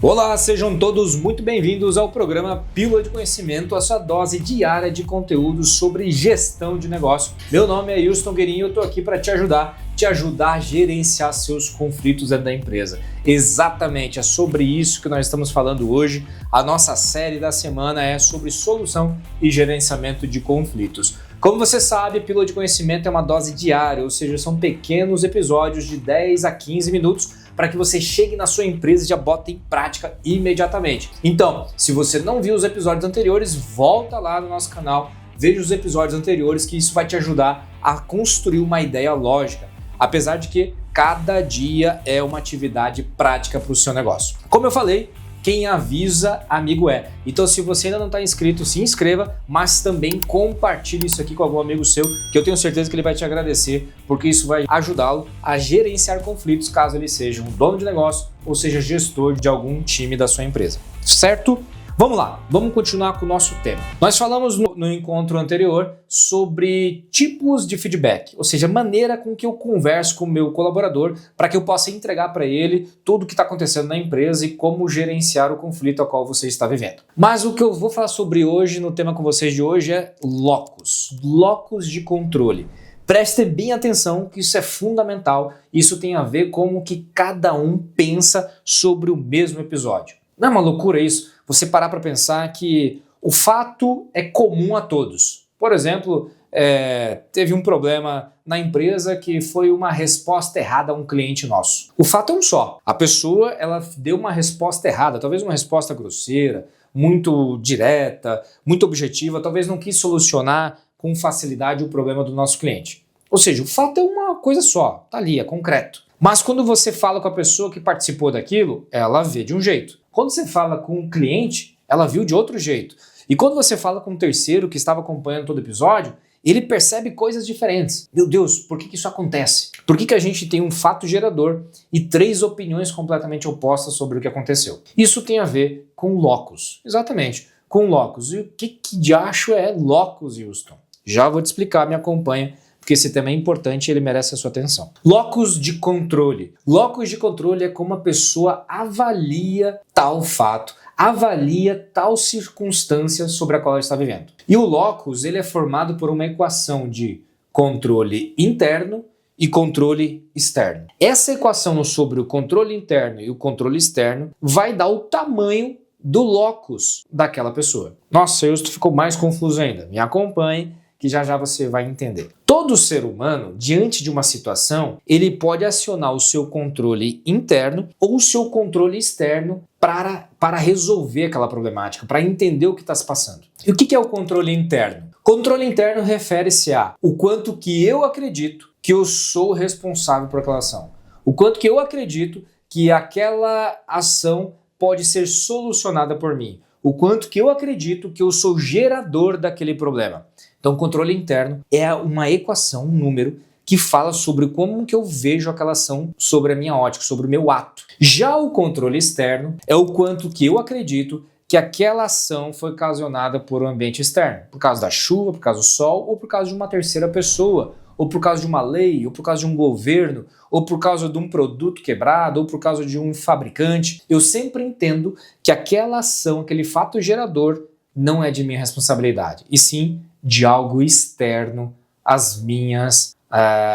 Olá, sejam todos muito bem-vindos ao programa Pílula de Conhecimento, a sua dose diária de conteúdo sobre gestão de negócio. Meu nome é Wilson Guerinho e eu estou aqui para te ajudar a gerenciar seus conflitos dentro da empresa. Exatamente, é sobre isso que nós estamos falando hoje. A nossa série da semana é sobre solução e gerenciamento de conflitos. Como você sabe, Pílula de Conhecimento é uma dose diária, ou seja, são pequenos episódios de 10 a 15 minutos para que você chegue na sua empresa e já bota em prática imediatamente. Então, se você não viu os episódios anteriores, volta lá no nosso canal, veja os episódios anteriores que isso vai te ajudar a construir uma ideia lógica, apesar de que cada dia é uma atividade prática para o seu negócio. Como eu falei, quem avisa, amigo é. Então, se você ainda não está inscrito, se inscreva, mas também compartilhe isso aqui com algum amigo seu, que eu tenho certeza que ele vai te agradecer, porque isso vai ajudá-lo a gerenciar conflitos, caso ele seja um dono de negócio ou seja gestor de algum time da sua empresa. Certo? Vamos lá, vamos continuar com o nosso tema. Nós falamos no encontro anterior sobre tipos de feedback, ou seja, a maneira com que eu converso com o meu colaborador para que eu possa entregar para ele tudo o que está acontecendo na empresa e como gerenciar o conflito ao qual você está vivendo. Mas o que eu vou falar sobre hoje, no tema com vocês de hoje, é locus de controle. Preste bem atenção que isso é fundamental, isso tem a ver com o que cada um pensa sobre o mesmo episódio. Não é uma loucura isso? Você parar para pensar que o fato é comum a todos. Por exemplo, teve um problema na empresa que foi uma resposta errada a um cliente nosso. O fato é um só. A pessoa ela deu uma resposta errada, talvez uma resposta grosseira, muito direta, muito objetiva, talvez não quis solucionar com facilidade o problema do nosso cliente. Ou seja, o fato é uma coisa só, tá ali, é concreto. Mas quando você fala com a pessoa que participou daquilo, ela vê de um jeito. Quando você fala com o cliente, ela viu de outro jeito. E quando você fala com um terceiro que estava acompanhando todo o episódio, ele percebe coisas diferentes. Meu Deus, por que isso acontece? Por que a gente tem um fato gerador e 3 opiniões completamente opostas sobre o que aconteceu? Isso tem a ver com locus. Exatamente, com locus. E o que diacho é locus, Houston? Já vou te explicar, me acompanha, porque esse tema é importante e ele merece a sua atenção. Locus de controle. Locus de controle é como a pessoa avalia tal fato, avalia tal circunstância sobre a qual ela está vivendo. E o locus ele é formado por uma equação de controle interno e controle externo. Essa equação sobre o controle interno e o controle externo vai dar o tamanho do locus daquela pessoa. Nossa, isso ficou mais confuso ainda. Me acompanhe, que já você vai entender. Todo ser humano, diante de uma situação, ele pode acionar o seu controle interno ou o seu controle externo para resolver aquela problemática, para entender o que está se passando. E o que é o controle interno? Controle interno refere-se a o quanto que eu acredito que eu sou responsável por aquela ação. O quanto que eu acredito que aquela ação pode ser solucionada por mim. O quanto que eu acredito que eu sou gerador daquele problema. Então, controle interno é uma equação, um número, que fala sobre como que eu vejo aquela ação sobre a minha ótica, sobre o meu ato. Já o controle externo é o quanto que eu acredito que aquela ação foi ocasionada por um ambiente externo. Por causa da chuva, por causa do sol, ou por causa de uma terceira pessoa, ou por causa de uma lei, ou por causa de um governo, ou por causa de um produto quebrado, ou por causa de um fabricante. Eu sempre entendo que aquela ação, aquele fato gerador, não é de minha responsabilidade, e sim de algo externo às minhas,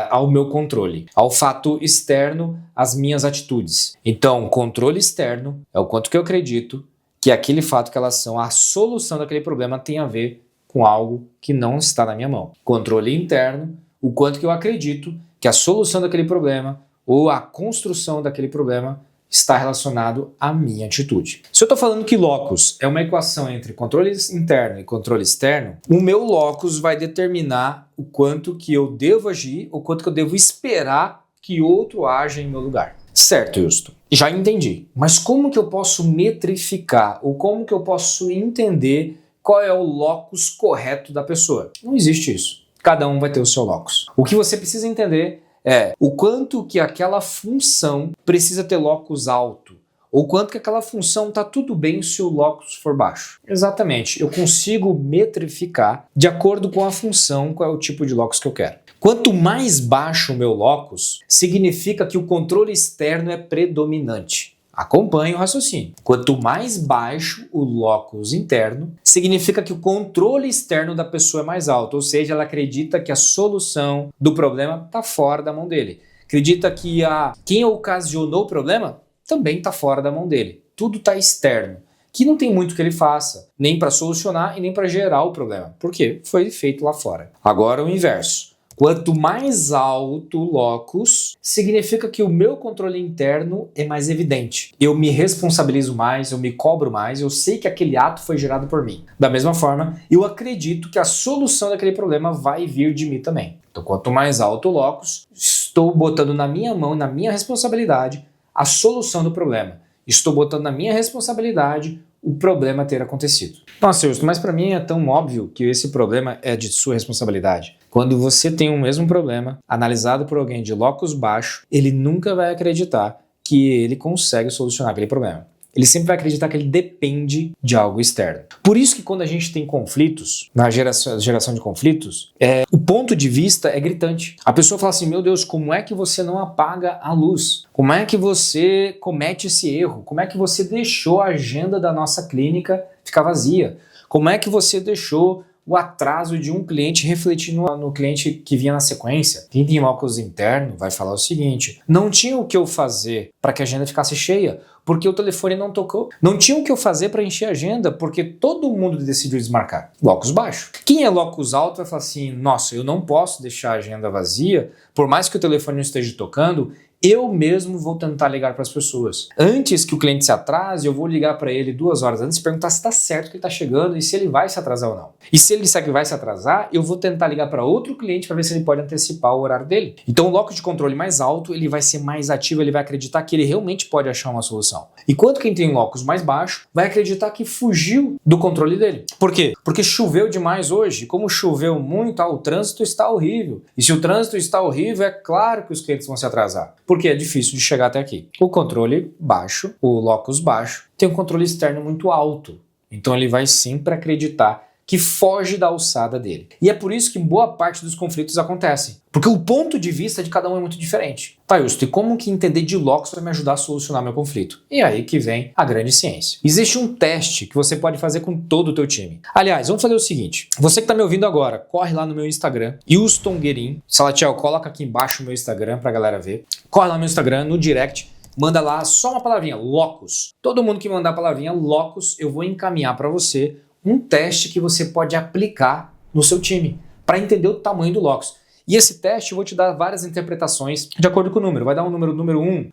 ao meu controle, ao fato externo, às minhas atitudes. Então, controle externo é o quanto que eu acredito que aquele fato, aquela ação, a solução daquele problema tem a ver com algo que não está na minha mão. Controle interno, o quanto que eu acredito que a solução daquele problema ou a construção daquele problema está relacionado à minha atitude. Se eu estou falando que locus é uma equação entre controle interno e controle externo, o meu locus vai determinar o quanto que eu devo agir, o quanto que eu devo esperar que outro haja em meu lugar. Certo, Houston. Já entendi. Mas como que eu posso metrificar ou como que eu posso entender qual é o locus correto da pessoa? Não existe isso. Cada um vai ter o seu locus. O que você precisa entender é o quanto que aquela função precisa ter locus alto, ou quanto que aquela função está tudo bem se o locus for baixo. Exatamente, eu consigo metrificar de acordo com a função qual é o tipo de locus que eu quero. Quanto mais baixo o meu locus, significa que o controle externo é predominante. Acompanhe o raciocínio. Quanto mais baixo o locus interno, significa que o controle externo da pessoa é mais alto, ou seja, ela acredita que a solução do problema está fora da mão dele. Acredita que quem ocasionou o problema também está fora da mão dele. Tudo está externo, que não tem muito que ele faça, nem para solucionar e nem para gerar o problema, porque foi feito lá fora. Agora o inverso. Quanto mais alto o locus, significa que o meu controle interno é mais evidente. Eu me responsabilizo mais, eu me cobro mais, eu sei que aquele ato foi gerado por mim. Da mesma forma, eu acredito que a solução daquele problema vai vir de mim também. Então, quanto mais alto o locus, estou botando na minha mão, na minha responsabilidade, a solução do problema. Estou botando na minha responsabilidade o problema ter acontecido. Nossa, Wilson, mas para mim é tão óbvio que esse problema é de sua responsabilidade. Quando você tem o mesmo problema, analisado por alguém de locus baixo, ele nunca vai acreditar que ele consegue solucionar aquele problema. Ele sempre vai acreditar que ele depende de algo externo. Por isso que quando a gente tem conflitos, na geração de conflitos, o ponto de vista é gritante. A pessoa fala assim, meu Deus, como é que você não apaga a luz? Como é que você comete esse erro? Como é que você deixou a agenda da nossa clínica ficar vazia? Como é que você deixou o atraso de um cliente refletir no cliente que vinha na sequência? Quem tem locus interno vai falar o seguinte, não tinha o que eu fazer para que a agenda ficasse cheia, porque o telefone não tocou. Não tinha o que eu fazer para encher a agenda, porque todo mundo decidiu desmarcar. Locus baixo. Quem é locus alto vai falar assim, nossa, eu não posso deixar a agenda vazia, por mais que o telefone não esteja tocando, eu mesmo vou tentar ligar para as pessoas. Antes que o cliente se atrase, eu vou ligar para ele 2 horas antes e perguntar se está certo que ele está chegando e se ele vai se atrasar ou não. E se ele disser que vai se atrasar, eu vou tentar ligar para outro cliente para ver se ele pode antecipar o horário dele. Então o locus de controle mais alto, ele vai ser mais ativo, ele vai acreditar que ele realmente pode achar uma solução. Enquanto quem tem locus mais baixo, vai acreditar que fugiu do controle dele. Por quê? Porque choveu demais hoje. Como choveu muito, o trânsito está horrível. E se o trânsito está horrível, é claro que os clientes vão se atrasar. Porque é difícil de chegar até aqui. O controle baixo, o locus baixo, tem um controle externo muito alto. Então ele vai sempre acreditar que foge da alçada dele. E é por isso que boa parte dos conflitos acontecem. Porque o ponto de vista de cada um é muito diferente. Tá, Justo, e como que entender de locus vai me ajudar a solucionar meu conflito? E aí que vem a grande ciência. Existe um teste que você pode fazer com todo o teu time. Aliás, vamos fazer o seguinte. Você que está me ouvindo agora, corre lá no meu Instagram, Houston Guerin. Salatiel, coloca aqui embaixo o meu Instagram pra galera ver. Corre lá no meu Instagram, no direct. Manda lá só uma palavrinha, locus. Todo mundo que mandar a palavrinha locus, eu vou encaminhar para você um teste que você pode aplicar no seu time para entender o tamanho do locus. E esse teste eu vou te dar várias interpretações de acordo com o número. Vai dar um número 1,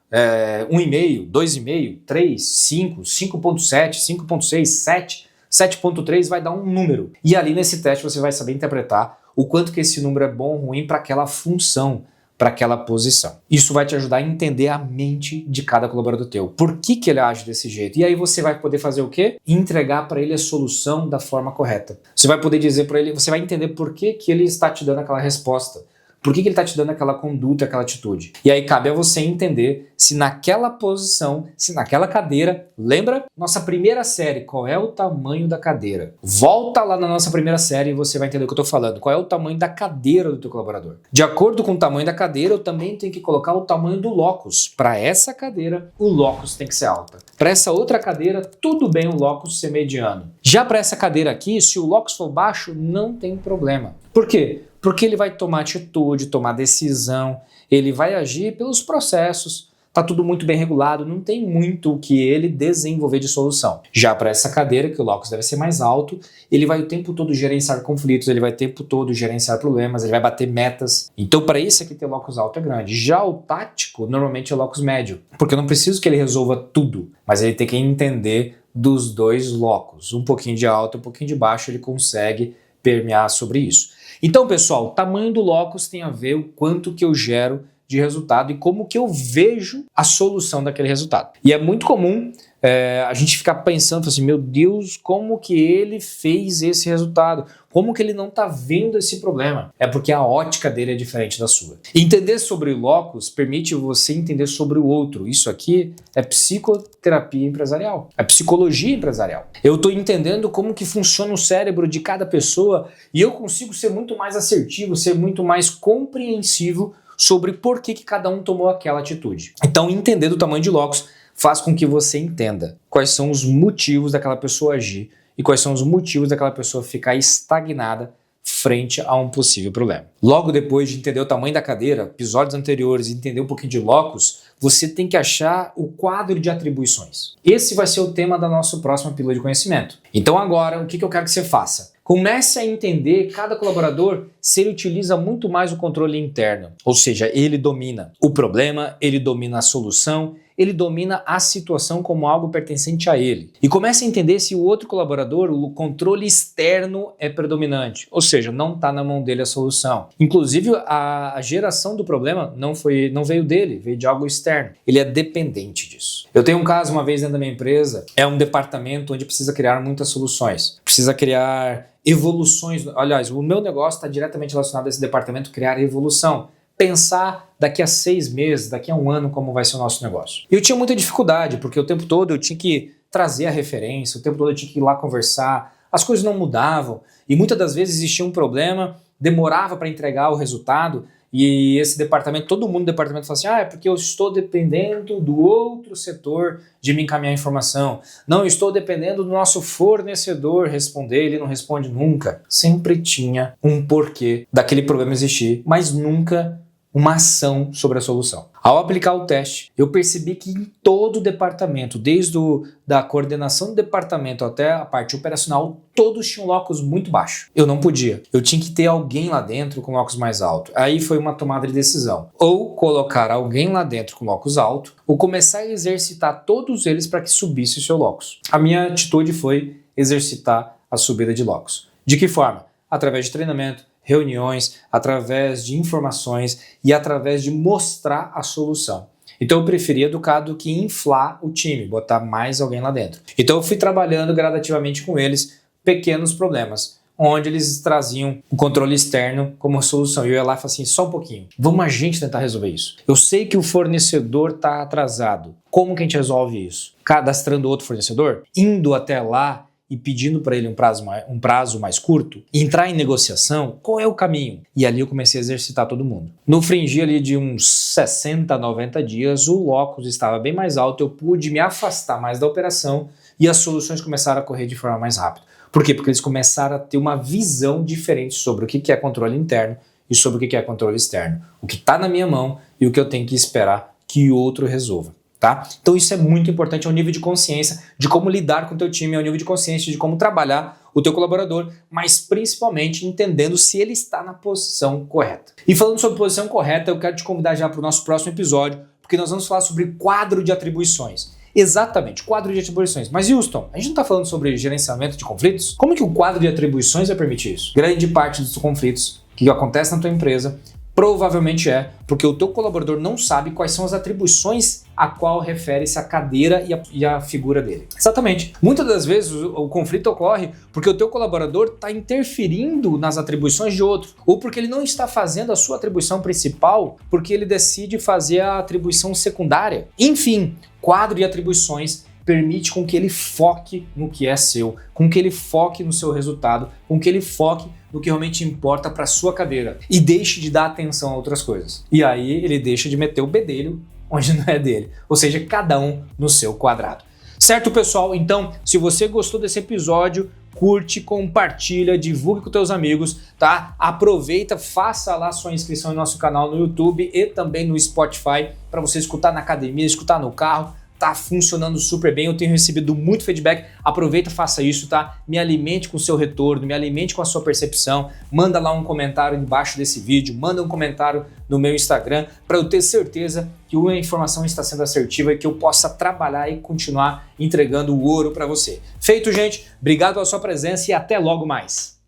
1,5, 2,5, 3, 5, 5,7, 5,6, 7, 7,3, vai dar um número. E ali nesse teste você vai saber interpretar o quanto que esse número é bom ou ruim para aquela função, para aquela posição. Isso vai te ajudar a entender a mente de cada colaborador teu. Por que que ele age desse jeito? E aí você vai poder fazer o quê? Entregar para ele a solução da forma correta. Você vai poder dizer para ele, você vai entender por que que ele está te dando aquela resposta. Por que que ele está te dando aquela conduta, aquela atitude? E aí cabe a você entender se naquela posição, se naquela cadeira, lembra? Nossa primeira série, qual é o tamanho da cadeira? Volta lá na nossa primeira série e você vai entender o que eu estou falando. Qual é o tamanho da cadeira do teu colaborador? De acordo com o tamanho da cadeira, eu também tenho que colocar o tamanho do locus. Para essa cadeira, o locus tem que ser alta. Para essa outra cadeira, tudo bem o locus ser mediano. Já para essa cadeira aqui, se o locus for baixo, não tem problema. Por quê? Porque ele vai tomar atitude, tomar decisão, ele vai agir pelos processos, tá tudo muito bem regulado, não tem muito o que ele desenvolver de solução. Já para essa cadeira, que o locus deve ser mais alto, ele vai o tempo todo gerenciar conflitos, ele vai o tempo todo gerenciar problemas, ele vai bater metas. Então para esse aqui ter locus alto é grande. Já o tático, normalmente é locus médio, porque eu não preciso que ele resolva tudo, mas ele tem que entender dos dois locus. Um pouquinho de alto, um pouquinho de baixo, ele consegue permear sobre isso. Então, pessoal, o tamanho do locus tem a ver o quanto que eu gero de resultado e como que eu vejo a solução daquele resultado. E é muito comum a gente ficar pensando assim, meu Deus, como que ele fez esse resultado? Como que ele não está vendo esse problema? É porque a ótica dele é diferente da sua. Entender sobre o locus permite você entender sobre o outro. Isso aqui é psicoterapia empresarial, é psicologia empresarial. Eu estou entendendo como que funciona o cérebro de cada pessoa e eu consigo ser muito mais assertivo, ser muito mais compreensivo sobre por que cada um tomou aquela atitude. Então, entender do tamanho de locus faz com que você entenda quais são os motivos daquela pessoa agir e quais são os motivos daquela pessoa ficar estagnada frente a um possível problema. Logo depois de entender o tamanho da cadeira, episódios anteriores e entender um pouquinho de locus, você tem que achar o quadro de atribuições. Esse vai ser o tema da nossa próxima pílula de conhecimento. Então agora, o que eu quero que você faça? Comece a entender cada colaborador se ele utiliza muito mais o controle interno, ou seja, ele domina o problema, ele domina a solução, ele domina a situação como algo pertencente a ele. E comece a entender se o outro colaborador, o controle externo é predominante, ou seja, não está na mão dele a solução. Inclusive, a geração do problema não veio dele, veio de algo externo. Ele é dependente disso. Eu tenho um caso uma vez dentro da minha empresa, é um departamento onde precisa criar muitas soluções, precisa criar evoluções. Aliás, o meu negócio está diretamente relacionado a esse departamento, criar evolução. Pensar daqui a 6 meses, daqui a 1 ano, como vai ser o nosso negócio. E eu tinha muita dificuldade, porque o tempo todo eu tinha que trazer a referência, o tempo todo eu tinha que ir lá conversar, as coisas não mudavam, e muitas das vezes existia um problema, demorava para entregar o resultado, e esse departamento, todo mundo do departamento fala assim, é porque eu estou dependendo do outro setor de me encaminhar a informação. Não, eu estou dependendo do nosso fornecedor responder, ele não responde nunca. Sempre tinha um porquê daquele problema existir, mas nunca uma ação sobre a solução. Ao aplicar o teste, eu percebi que em todo o departamento, desde da coordenação do departamento até a parte operacional, todos tinham locus muito baixo. Eu não podia. Eu tinha que ter alguém lá dentro com locus mais alto. Aí foi uma tomada de decisão. Ou colocar alguém lá dentro com locus alto, ou começar a exercitar todos eles para que subisse o seu locus. A minha atitude foi exercitar a subida de locus. De que forma? Através de treinamento, reuniões, através de informações e através de mostrar a solução. Então eu preferi educar do que inflar o time, botar mais alguém lá dentro. Então eu fui trabalhando gradativamente com eles pequenos problemas, onde eles traziam o controle externo como solução. E eu ia lá e falei assim, só um pouquinho, vamos a gente tentar resolver isso. Eu sei que o fornecedor está atrasado. Como que a gente resolve isso? Cadastrando outro fornecedor? Indo até lá e pedindo para ele um prazo mais curto, entrar em negociação, qual é o caminho? E ali eu comecei a exercitar todo mundo. No fringir ali de uns 60 a 90 dias, o locus estava bem mais alto, eu pude me afastar mais da operação e as soluções começaram a correr de forma mais rápida. Por quê? Porque eles começaram a ter uma visão diferente sobre o que é controle interno e sobre o que é controle externo. O que está na minha mão e o que eu tenho que esperar que o outro resolva. Tá? Então isso é muito importante, é um nível de consciência de como lidar com o teu time, é um nível de consciência de como trabalhar o teu colaborador, mas principalmente entendendo se ele está na posição correta. E falando sobre posição correta, eu quero te convidar já para o nosso próximo episódio, porque nós vamos falar sobre quadro de atribuições. Exatamente, quadro de atribuições. Mas Houston, a gente não está falando sobre gerenciamento de conflitos? Como que o quadro de atribuições vai permitir isso? Grande parte dos conflitos que acontecem na tua empresa provavelmente é porque o teu colaborador não sabe quais são as atribuições a qual refere-se a cadeira e a figura dele. Exatamente. Muitas das vezes o conflito ocorre porque o teu colaborador está interferindo nas atribuições de outro, ou porque ele não está fazendo a sua atribuição principal porque ele decide fazer a atribuição secundária. Enfim, quadro de atribuições permite com que ele foque no que é seu, com que ele foque no seu resultado, com que ele foque no que realmente importa para sua cadeira e deixe de dar atenção a outras coisas. E aí ele deixa de meter o bedelho onde não é dele, ou seja, cada um no seu quadrado. Certo, pessoal? Então, se você gostou desse episódio, curte, compartilha, divulgue com teus amigos, tá? Aproveita, faça lá sua inscrição no nosso canal no YouTube e também no Spotify para você escutar na academia, escutar no carro. Tá funcionando super bem, eu tenho recebido muito feedback, aproveita, faça isso, tá? Me alimente com o seu retorno, me alimente com a sua percepção, manda lá um comentário embaixo desse vídeo, manda um comentário no meu Instagram para eu ter certeza que a informação está sendo assertiva e que eu possa trabalhar e continuar entregando o ouro para você. Feito, gente, obrigado pela sua presença e até logo mais.